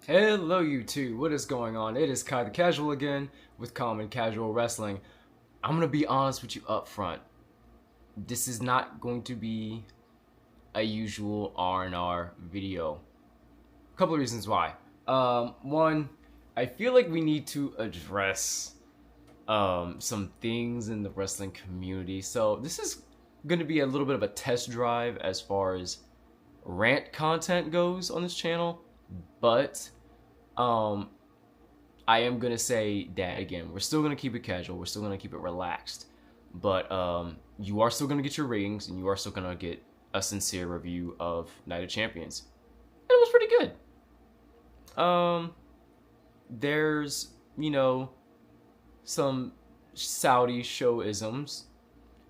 Hello YouTube, what is going on? It is Kai the Casual again with Common Casual Wrestling. I'm gonna be honest with you up front. This is not going to be a usual R&R video. A couple of reasons why. One, I feel like we need to address some things in the wrestling community. So this is gonna be a little bit of a test drive as far as rant content goes on this channel. But I am gonna say that again. We're still gonna keep it casual. We're still gonna keep it relaxed. But you are still gonna get your ratings, and you are still gonna get a sincere review of Night of Champions. And it was pretty good. There's some Saudi show-isms,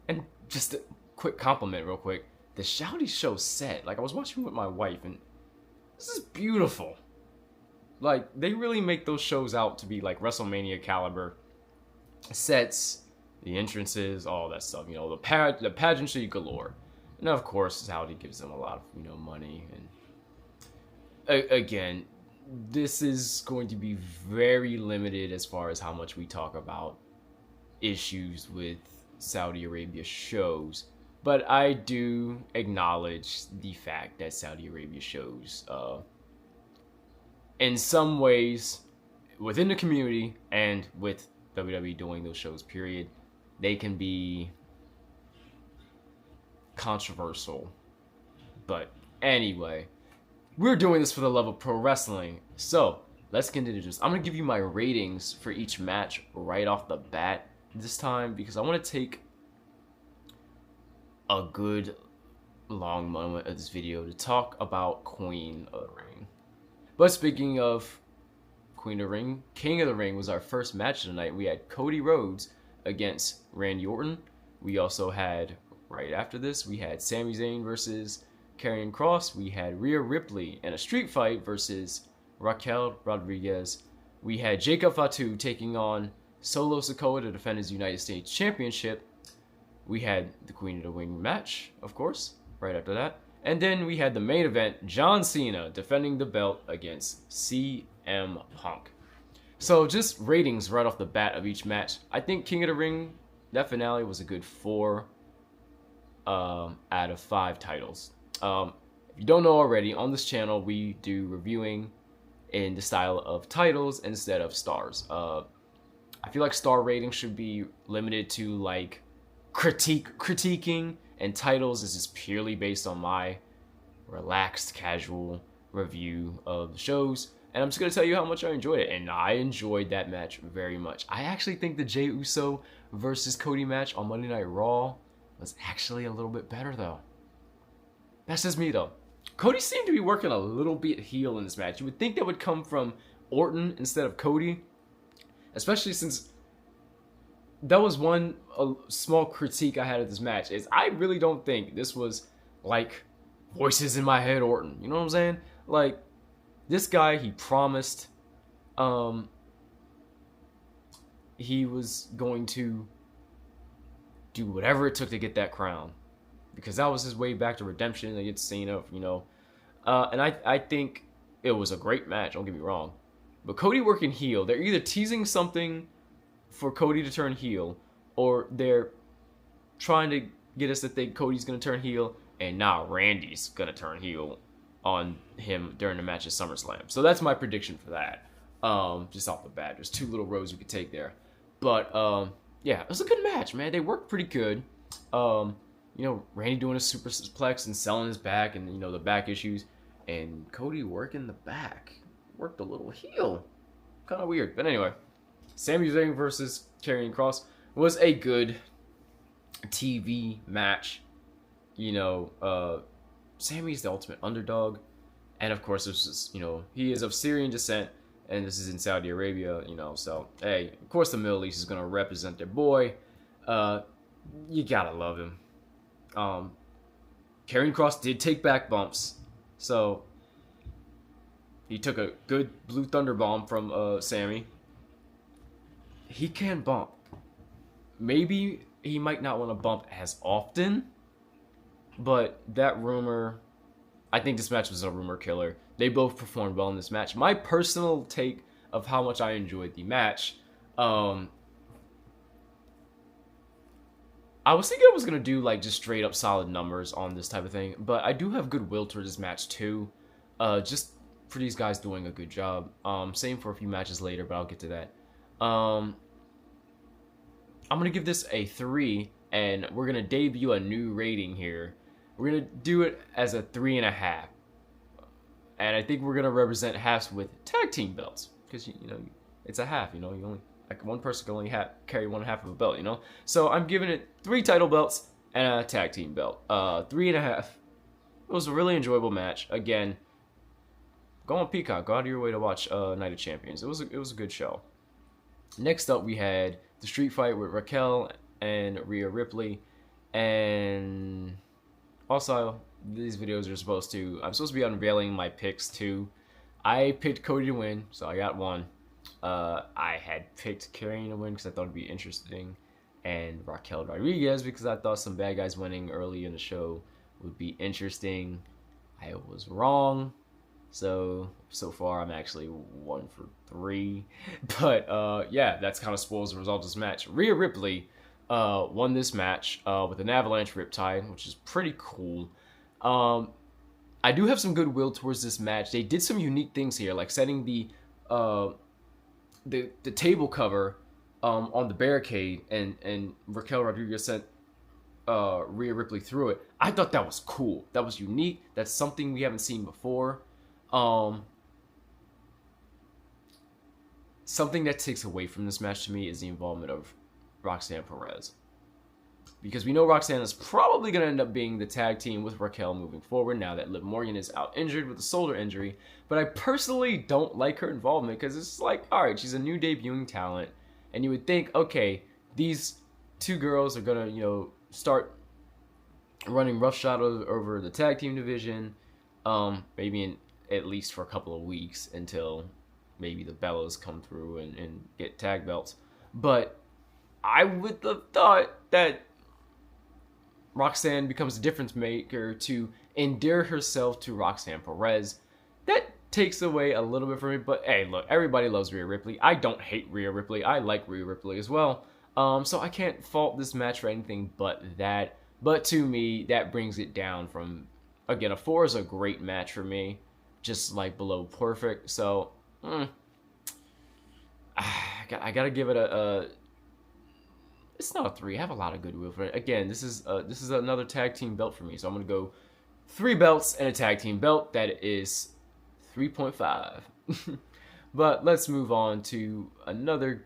and just a quick compliment, real quick. The Saudi show set, like I was watching with my wife, and this is beautiful. Like, they really make those shows out to be like WrestleMania caliber sets, the entrances, all that stuff. The pageantry galore. And of course, Saudi gives them a lot of money. And again, this is going to be very limited as far as how much we talk about issues with Saudi Arabia shows. But I do acknowledge the fact that Saudi Arabia shows, in some ways, within the community and with WWE doing those shows, period, they can be controversial. But anyway, we're doing this for the love of pro wrestling. So let's get into this. I'm going to give you my ratings for each match right off the bat this time, because I want to take a good long moment of this video to talk about Queen of the Ring. But speaking of Queen of the Ring, King of the Ring was our first match of the night. We had Cody Rhodes against Randy Orton. We also had, right after this, we had Sami Zayn versus Karrion Kross. We had Rhea Ripley in a street fight versus Raquel Rodriguez. We had Jacob Fatu taking on Solo Sikoa to defend his United States Championship. We had the Queen of the Ring match, of course, right after that. And then we had the main event, John Cena defending the belt against CM Punk. So just ratings right off the bat of each match. I think King of the Ring, that finale was a good 4 out of 5 titles. If you don't know already, on this channel we do reviewing in the style of titles instead of stars. I feel like star ratings should be limited to like critiquing, and titles is just purely based on my relaxed, casual review of the shows. And I'm just going to tell you how much I enjoyed it. And I enjoyed that match very much. I actually think the Jey Uso versus Cody match on Monday Night Raw was actually a little bit better, though. That's just me, though. Cody seemed to be working a little bit heel in this match. You would think that would come from Orton instead of Cody, especially since that was one small critique I had of this match, is I really don't think this was like voices in my head Orton. You know what I'm saying? Like, this guy, he promised he was going to do whatever it took to get that crown, because that was his way back to redemption against Cena, and I think it was a great match, don't get me wrong. But Cody working heel, they're either teasing something for Cody to turn heel, or they're trying to get us to think Cody's going to turn heel, and now Randy's going to turn heel on him during the match at SummerSlam. So that's my prediction for that. Just off the bat, there's 2 little roads we could take there. But yeah, it was a good match, man. They worked pretty good. Randy doing a super suplex and selling his back, and the back issues, and Cody working the back, worked a little heel, kind of weird. But anyway, Sami Zayn versus Karrion Kross was a good TV match. Sammy's the ultimate underdog, and of course, this is, he is of Syrian descent, and this is in Saudi Arabia. So hey, of course, the Middle East is gonna represent their boy. You gotta love him. Karrion Kross did take back bumps, so he took a good Blue Thunder Bomb from Sammy. He can bump. Maybe he might not want to bump as often, but that rumor, I think this match was a rumor killer. they both performed well in this match. My personal take of how much I enjoyed the match, I was thinking I was going to do like just straight up solid numbers on this type of thing, but I do have goodwill towards this match too, just for these guys doing a good job. Same for a few matches later, but I'll get to that. I'm going to give this a 3, and we're going to debut a new rating here. We're going to do it as a 3.5. And I think we're going to represent halves with tag team belts, because, you know, it's a half, you know, you only... like one person can only carry 1/2 of a belt, you know? So I'm giving it 3 title belts and a tag team belt. 3.5. It was a really enjoyable match. Again, go on Peacock. Go out of your way to watch Night of Champions. It was a good show. Next up, we had the street fight with Raquel and Rhea Ripley. And also, these videos are I'm supposed to be unveiling my picks too. I picked Cody to win, so I got 1. I had picked Karrion to win because I thought it'd be interesting, and Raquel Rodriguez because I thought some bad guys winning early in the show would be interesting. I was wrong, so far I'm actually 1 for 3. But yeah, that's kind of spoils the result of this match. Rhea Ripley won this match with an avalanche riptide, which is pretty cool. I do have some goodwill towards this match. They did some unique things here, like setting the table cover on the barricade, and Raquel Rodriguez sent Rhea Ripley through it. I thought that was cool. That was unique. That's something we haven't seen before. Something that takes away from this match to me is the involvement of Roxanne Perez, because we know Roxanne is probably going to end up being the tag team with Raquel moving forward now that Liv Morgan is out injured with a shoulder injury. But I personally don't like her involvement, because it's like, all right, she's a new debuting talent, and you would think, okay, these 2 girls are going to, you know, start running roughshod over the tag team division, maybe at least for a couple of weeks until maybe the Bellas come through and get tag belts. But I would have thought that Roxanne becomes a difference maker to endear herself to Roxanne Perez. That takes away a little bit from me, but hey, look, everybody loves Rhea Ripley. I don't hate Rhea Ripley. I like Rhea Ripley as well. So I can't fault this match for anything but that. But to me, that brings it down from, again, a 4 is a great match for me, just like below perfect. So I gotta give it a it's not a 3. I have a lot of goodwill for it. Again, this is another tag team belt for me, so I'm gonna go 3 belts and a tag team belt. That is 3.5. But let's move on to another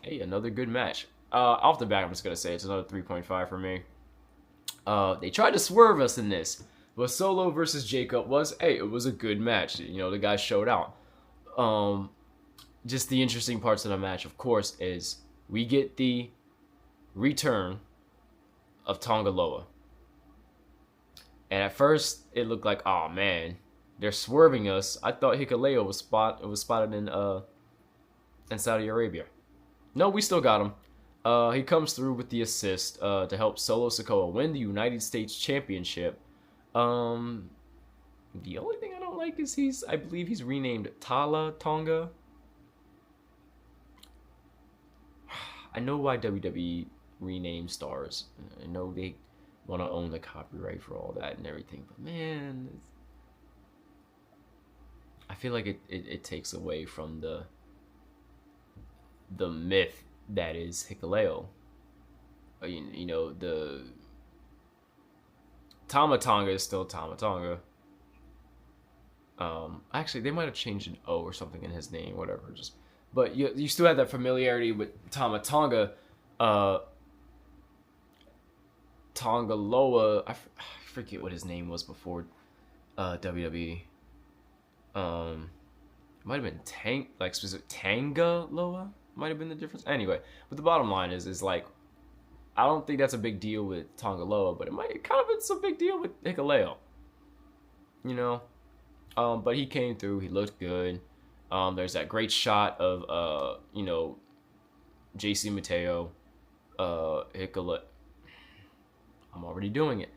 good match. Off the bat, I'm just gonna say it's another 3.5 for me. They tried to swerve us in this, but Solo versus Jacob it was a good match. You know, the guys showed out. Just the interesting parts of the match, of course, is we get the return of Tonga Loa. And at first, it looked like, oh man, they're swerving us. I thought Hikuleo was spotted in Saudi Arabia. No, we still got him. He comes through with the assist to help Solo Sikoa win the United States Championship. The only thing I don't like is I believe he's renamed Tala Tonga. I know why WWE renames stars. I know they want to own the copyright for all that and everything, but man, I feel like it takes away from the myth that is Hikuleo. You know, the Tama Tonga is still Tama Tonga. Actually, they might have changed an O or something in his name, whatever. But you still have that familiarity with Tama Tonga. Tonga Loa, I forget what his name was before WWE. Might have been Tanga Loa might have been the difference. Anyway, but the bottom line is like, I don't think that's a big deal with Tonga Loa, but it kind of is a big deal with Hikuleo. You know, but he came through. He looked good. There's that great shot of you know, JC Mateo, Hikuleo. I'm already doing it.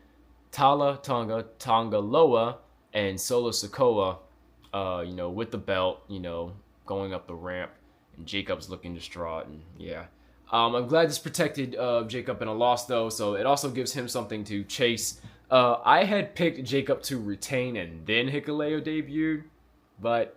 Tala Tonga, Tonga Loa, and Solo Sikoa you know, with the belt, you know, going up the ramp, and Jacob's looking distraught, and yeah. I'm glad this protected Jacob in a loss, though, so it also gives him something to chase. I had picked Jacob to retain and then Hikuleo debuted, but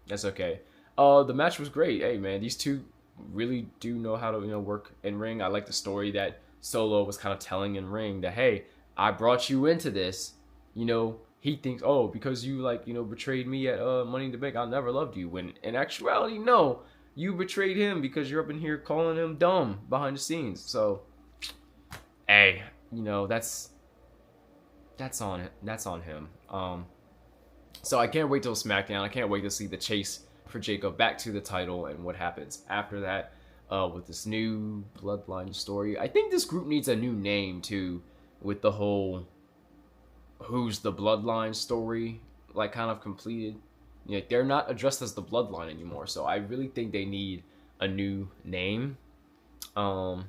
that's okay. The match was great. Hey, man, these two really do know how to, you know, work in ring. I like the story that Solo was kind of telling in ring that, hey, I brought you into this. You know, he thinks, oh, because you, like, you know, betrayed me at Money in the Bank, I never loved you. When in actuality, no, you betrayed him because you're up in here calling him dumb behind the scenes. So, hey, you know, that's on it. That's on him. So I can't wait till SmackDown. I can't wait to see the chase for Jacob back to the title and what happens after that with this new Bloodline story. I think this group needs a new name too, with the whole who's the Bloodline story like kind of completed. You know, they're not addressed as the Bloodline anymore, so I really think they need a new name. I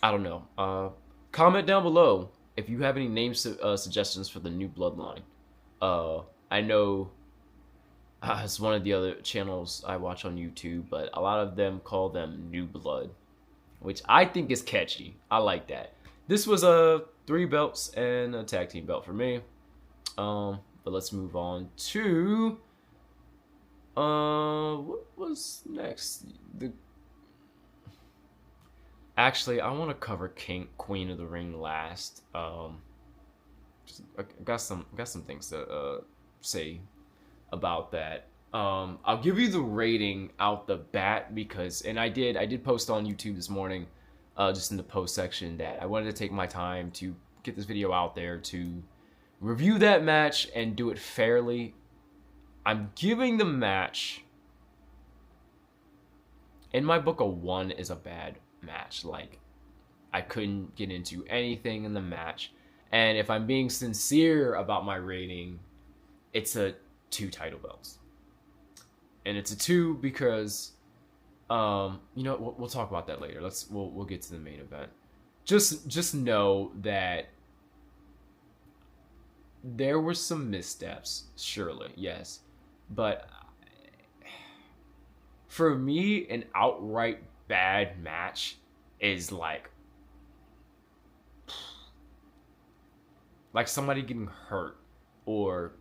don't know. Comment down below if you have any name suggestions for the new Bloodline. I know it's one of the other channels I watch on YouTube, but a lot of them call them New Blood, which I think is catchy. I like that. This was a 3 belts and a tag team belt for me. But let's move on to what was next? Actually, I want to cover Queen of the Ring last. I got some things to say about that. I'll give you the rating out the bat because, and I did post on YouTube this morning, just in the post section, that I wanted to take my time to get this video out there to review that match and do it fairly. I'm giving the match, in my book, a 1 is a bad match. Like, I couldn't get into anything in the match. And if I'm being sincere about my rating, it's a 2 title belts. And it's a 2 because, you know, we'll talk about that later. We'll get to the main event. Just know that there were some missteps, surely, yes. But for me, an outright bad match is like somebody getting hurt, or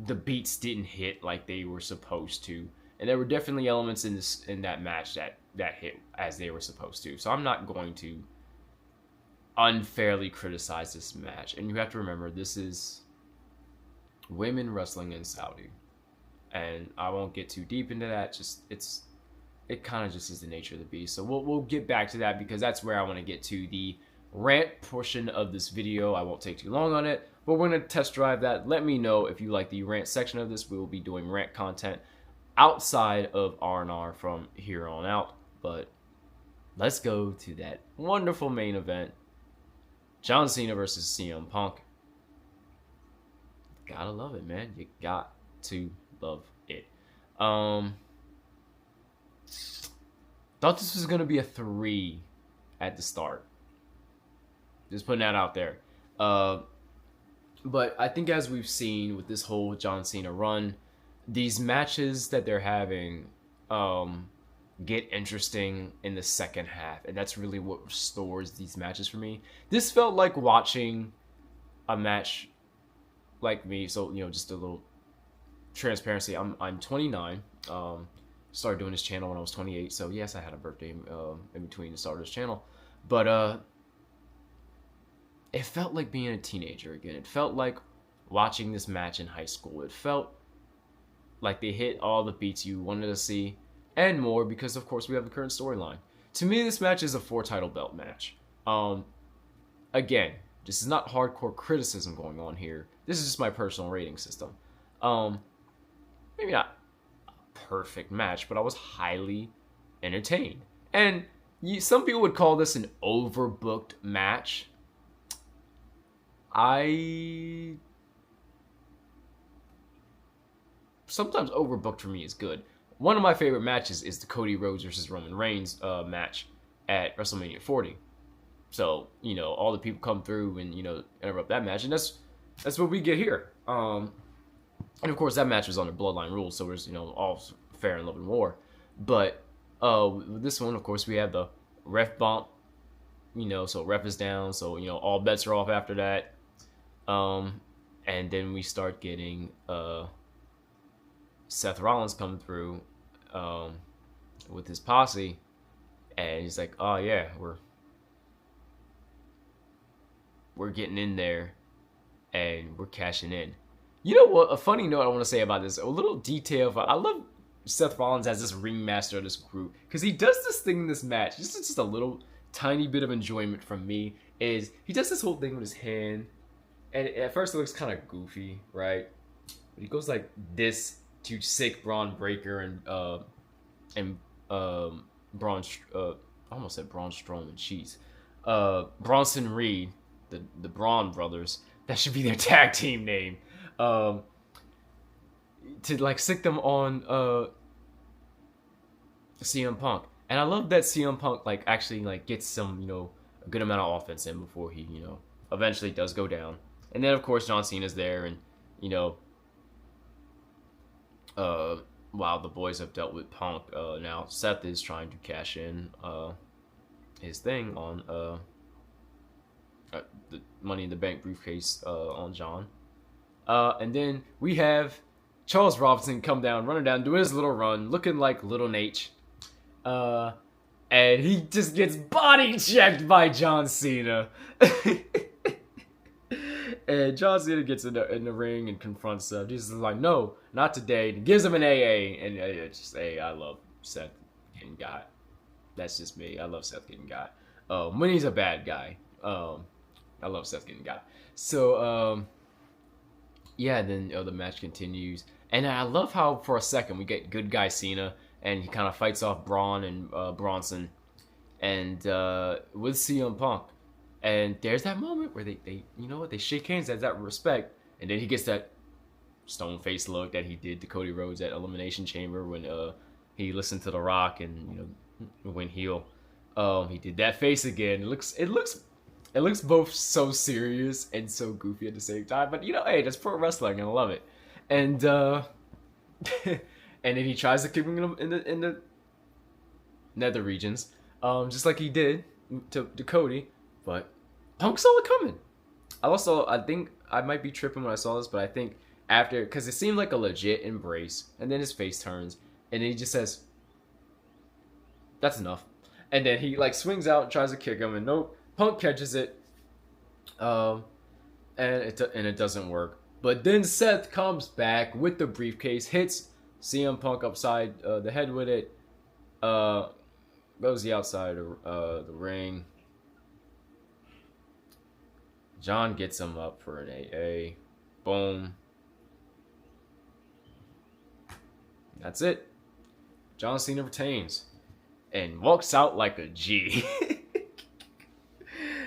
the beats didn't hit like they were supposed to. And there were definitely elements in that match that hit as they were supposed to. So I'm not going to unfairly criticize this match. And you have to remember, this is women wrestling in Saudi. And I won't get too deep into that. It kind of just is the nature of the beast. So we'll get back to that, because that's where I want to get to the rant portion of this video. I won't take too long on it, but we're going to test drive that. Let me know if you like the rant section of this. We will be doing rant content outside of R&R from here on out. But let's go to that wonderful main event. John Cena versus CM Punk. Gotta love it, man. You got to love it. Thought this was going to be a 3 at the start. Just putting that out there. But I think, as we've seen with this whole John Cena run, these matches that they're having get interesting in the second half. And that's really what restores these matches for me. This felt like watching a match like me. So, you know, just a little transparency. I'm 29. Started doing this channel when I was 28. So, yes, I had a birthday in between the start of this channel. But it felt like being a teenager again. It felt like watching this match in high school. It felt like they hit all the beats you wanted to see and more, because, of course, we have the current storyline. To me, this match is a 4 title belt match. Again, this is not hardcore criticism going on here. This is just my personal rating system. Maybe not a perfect match, but I was highly entertained. And some people would call this an overbooked match. Sometimes overbooked for me is good. One of my favorite matches is the Cody Rhodes versus Roman Reigns match at WrestleMania 40. So, you know, all the people come through and, you know, interrupt that match, and that's what we get here. And of course, that match was under Bloodline rules, so it was, all fair and love and war. But with this one, of course, we have the ref bump. So ref is down, so all bets are off after that. And then we start getting Seth Rollins come through with his posse, and he's like, "Oh yeah, we're getting in there, and we're cashing in." You know what? A funny note I want to say about this, a little detail. I love Seth Rollins as this ringmaster of this group because he does this thing in this match. This is just a little tiny bit of enjoyment from me. Is he does this whole thing with his hand, and at first it looks kind of goofy, right? But he goes like this to sick Braun Breaker and Braun. I almost said Braun Strowman. Jeez, Bronson Reed, the Braun brothers. That should be their tag team name. To like sick them on CM Punk, and I love that CM Punk like actually like gets some a good amount of offense in before he eventually does go down. And then of course John Cena's there, and while the boys have dealt with Punk, now Seth is trying to cash in his thing on the Money in the Bank briefcase on John. And then we have Charles Robinson come down, running down, doing his little run, looking like Little Nate. And he just gets body checked by John Cena. And John Cena gets in the ring and confronts Seth. He's like, "No, not today." And gives him an AA. And it's just, hey, I love Seth getting got. That's just me. I love Seth getting got. When he's a bad guy. I love Seth getting got. So, yeah, then the match continues. And I love how for a second we get good guy Cena. And he kind of fights off Braun and Bronson. And with CM Punk. And there's that moment where they they shake hands as that respect. And then he gets that stone face look that he did to Cody Rhodes at Elimination Chamber when he listened to The Rock and went heel. He did that face again. It looks both so serious and so goofy at the same time. But hey, that's pro wrestling and I love it. And and then he tries to kick him in the nether regions, just like he did to Cody. But Punk saw it coming. I think I might be tripping when I saw this, but I think after, because it seemed like a legit embrace, and then his face turns, and then he just says, "That's enough." And then he like swings out and tries to kick him, and nope, Punk catches it, and it doesn't work. But then Seth comes back with the briefcase, hits CM Punk upside the head with it, goes the outside of the ring. John gets him up for an AA. Boom. That's it. John Cena retains and walks out like a G.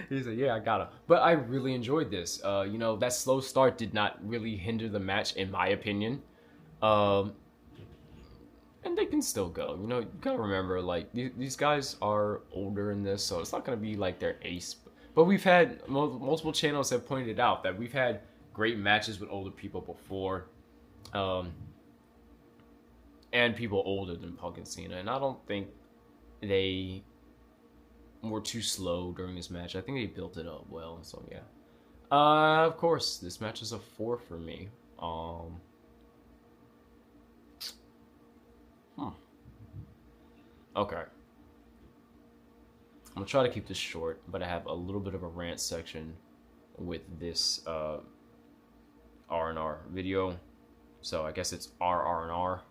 He's like, "Yeah, I got him." But I really enjoyed this. That slow start did not really hinder the match, in my opinion. And they can still go. You gotta remember, like, these guys are older in this, so it's not gonna be like their ace. But we've had multiple channels have pointed out that we've had great matches with older people before, and people older than Punk and Cena, and I don't think they were too slow during this match. I think they built it up well. So yeah, of course, this match is a 4 for me. Okay. I'm gonna try to keep this short, but I have a little bit of a rant section with this R&R video. So I guess it's RR&R.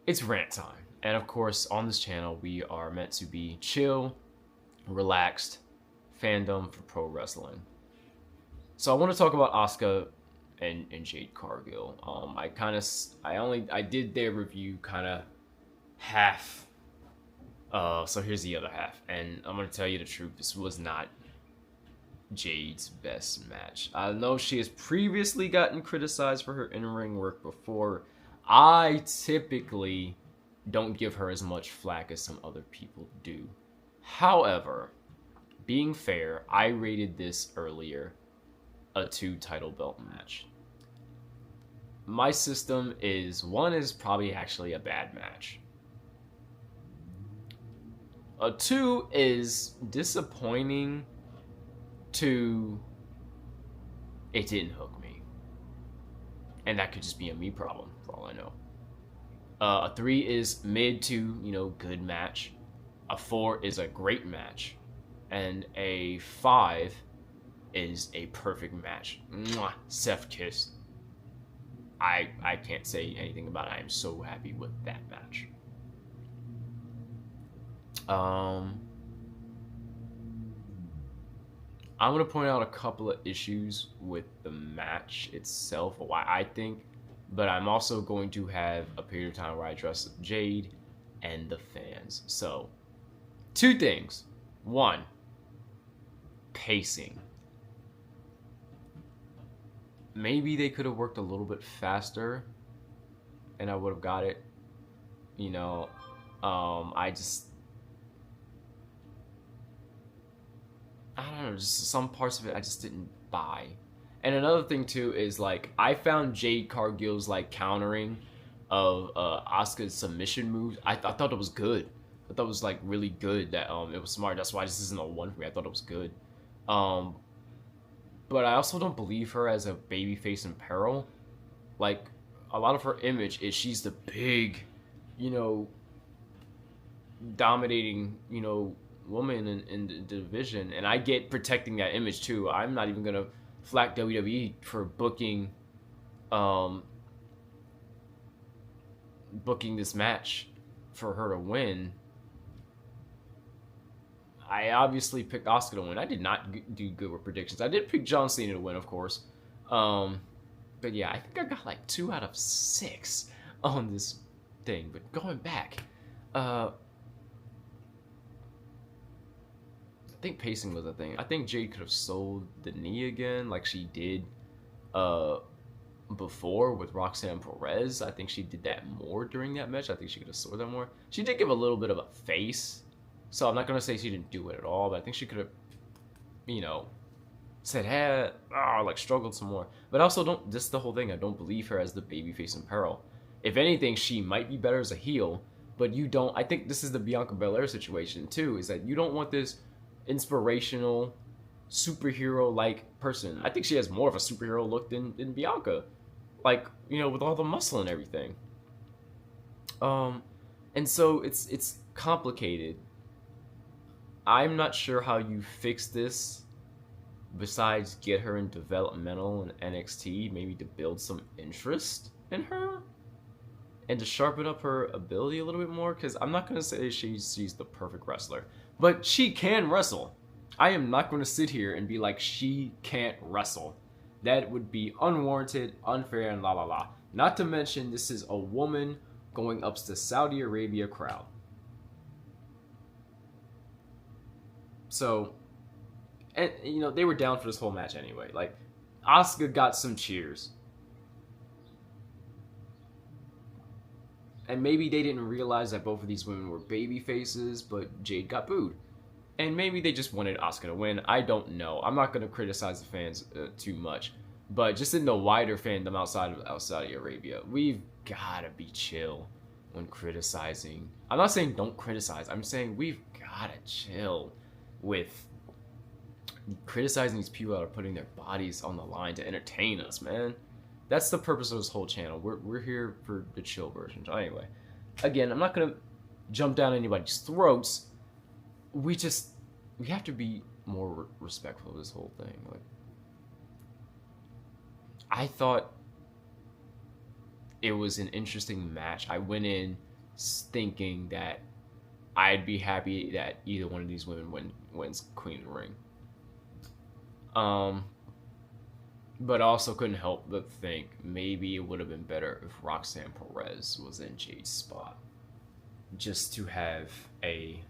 It's rant time. And of course, on this channel, we are meant to be chill, relaxed fandom for pro wrestling. So I want to talk about Asuka and Jade Cargill. I did their review kind of half. So here's the other half, and I'm gonna tell you the truth. This was not Jade's best match. I know she has previously gotten criticized for her in-ring work before. I typically don't give her as much flack as some other people do. However, being fair, I rated this earlier a 2 title belt match. My system is 1 is probably actually a bad match. A 2 is disappointing to it didn't hook me. And that could just be a me problem, for all I know. A 3 is mid to, good match. A 4 is a great match. And a 5 is a perfect match. Mwah, Seth kiss. I can't say anything about it. I am so happy with that match. I'm going to point out a couple of issues with the match itself, why I think, but I'm also going to have a period of time where I address Jade and the fans. So, 2 things. 1, pacing. Maybe they could have worked a little bit faster and I would have got it. I don't know, just some parts of it I just didn't buy. And another thing too is I found Jade Cargill's countering of Asuka's submission moves. I thought it was good. I thought it was really good. That it was smart. That's why this isn't a 1 for me. I thought it was good. But I also don't believe her as a babyface in peril. A lot of her image is she's the big, dominating, woman in the division. And I get protecting that image too. I'm not even gonna flack WWE for booking this match for her to win. I obviously picked Asuka to win. I did not do good with predictions. I did pick John Cena to win, of course. But yeah, I think I got 2 out of 6 on this thing. But going back, I think pacing was a thing. I think Jade could have sold the knee again like she did before with Roxanne Perez. I think she did that more during that match. I think she could have sold that more. She did give a little bit of a face. So I'm not going to say she didn't do it at all, but I think she could have, said, hey, struggled some more. But also, this is the whole thing. I don't believe her as the babyface in peril. If anything, she might be better as a heel, but you don't. I think this is the Bianca Belair situation, too, is that you don't want this inspirational, superhero-like person. I think she has more of a superhero look than Bianca. With all the muscle and everything. And so it's complicated. I'm not sure how you fix this besides get her in developmental and NXT, maybe to build some interest in her and to sharpen up her ability a little bit more, because I'm not going to say she's the perfect wrestler, but she can wrestle. I am not going to sit here and be like she can't wrestle. That would be unwarranted, unfair, and la la la. Not to mention, this is a woman going up to the Saudi Arabia crowd. So, and they were down for this whole match anyway. Asuka got some cheers. And maybe they didn't realize that both of these women were baby faces, but Jade got booed. And maybe they just wanted Asuka to win. I don't know. I'm not going to criticize the fans too much. But just in the wider fandom outside of Saudi Arabia, we've got to be chill when criticizing. I'm not saying don't criticize. I'm saying we've got to chill with criticizing these people that are putting their bodies on the line to entertain us, man. That's the purpose of this whole channel. We're here for the chill version. Anyway, again, I'm not gonna jump down anybody's throats. We have to be more respectful of this whole thing. I thought it was an interesting match. I went in thinking that I'd be happy that either one of these women wins Queen of the Ring. But also couldn't help but think maybe it would have been better if Roxanne Perez was in Jade's spot. Just to have a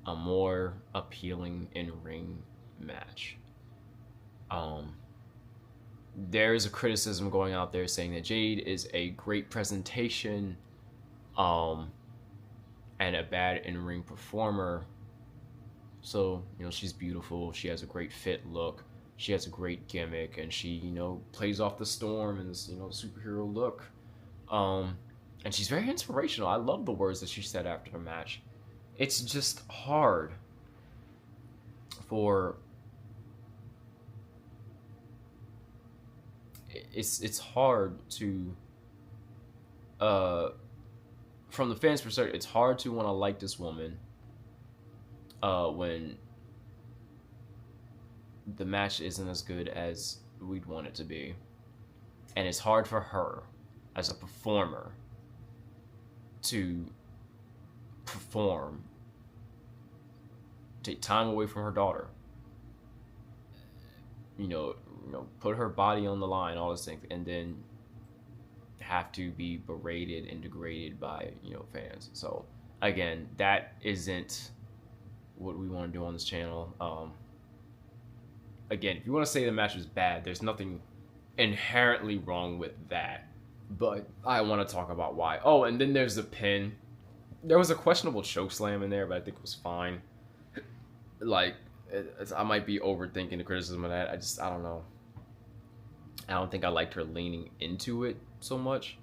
more appealing in-ring match. There's a criticism going out there saying that Jade is a great presentation and a bad in-ring performer. So, she's beautiful. She has a great fit look. She has a great gimmick, and she, plays off the storm in this, superhero look. And she's very inspirational. I love the words that she said after the match. It's just hard for it's hard to from the fans' perspective, it's hard to want to like this woman when the match isn't as good as we'd want it to be. And it's hard for her as a performer to perform, take time away from her daughter, put her body on the line, all those things, and then have to be berated and degraded by fans. So again, that isn't what we want to do on this channel. Again, if you want to say the match was bad, there's nothing inherently wrong with that, but I want to talk about why. Oh, and then there's the pin. There was a questionable choke slam in there, but I think it was fine. Like, I might be overthinking the criticism of that. I don't know. I don't think I liked her leaning into it so much.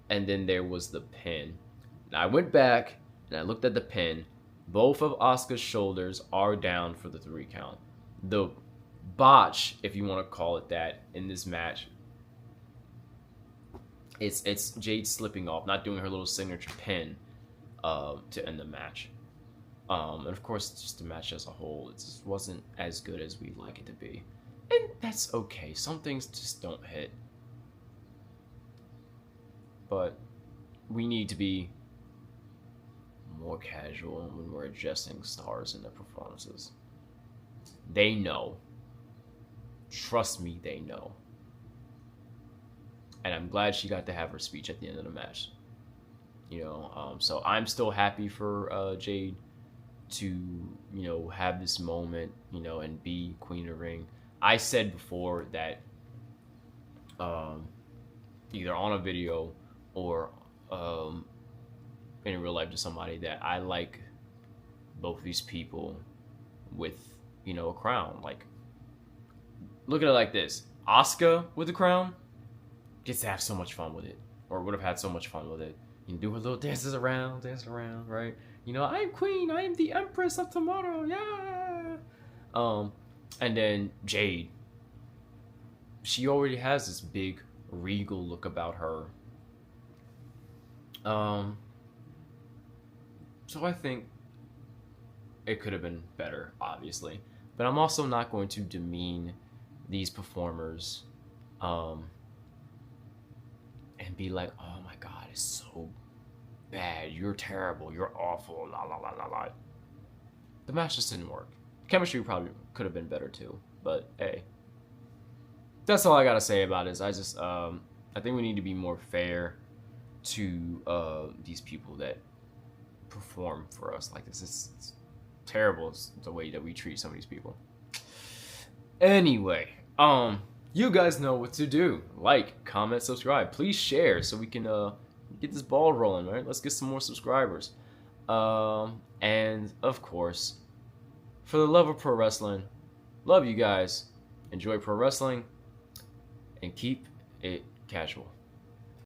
And then there was the pin. Now, I went back and I looked at the pin. Both of Asuka's shoulders are down for the 3 count. The botch, if you want to call it that, in this match, it's Jade slipping off, not doing her little signature pin to end the match. And of course, just the match as a whole, it just wasn't as good as we'd like it to be. And that's okay. Some things just don't hit. But we need to be more casual when we're adjusting stars in their performances. They know. Trust me, they know. And I'm glad she got to have her speech at the end of the match. So I'm still happy for Jade to have this moment, and be Queen of the Ring. I said before that either on a video or in real life to somebody, that I like both these people with a crown. Like, look at it like this: Asuka with the crown gets to have so much fun with it, or would have had so much fun with it. Do her little dances around, right? I'm queen, I am the empress of tomorrow, yeah. And then Jade, she already has this big regal look about her. So I think it could have been better, obviously, but I'm also not going to demean these performers, and be like, oh my god, it's so bad, you're terrible, you're awful, la la la la la. The match just didn't work. Chemistry probably could have been better too, but hey, that's all I gotta say about it. Is I think we need to be more fair to these people that perform for us like this. It's terrible, the way that we treat some of these people. Anyway, you guys know what to do. Like, comment, subscribe. Please share so we can get this ball rolling, right? Let's get some more subscribers. And of course, for the love of pro wrestling, love you guys. Enjoy pro wrestling and keep it casual.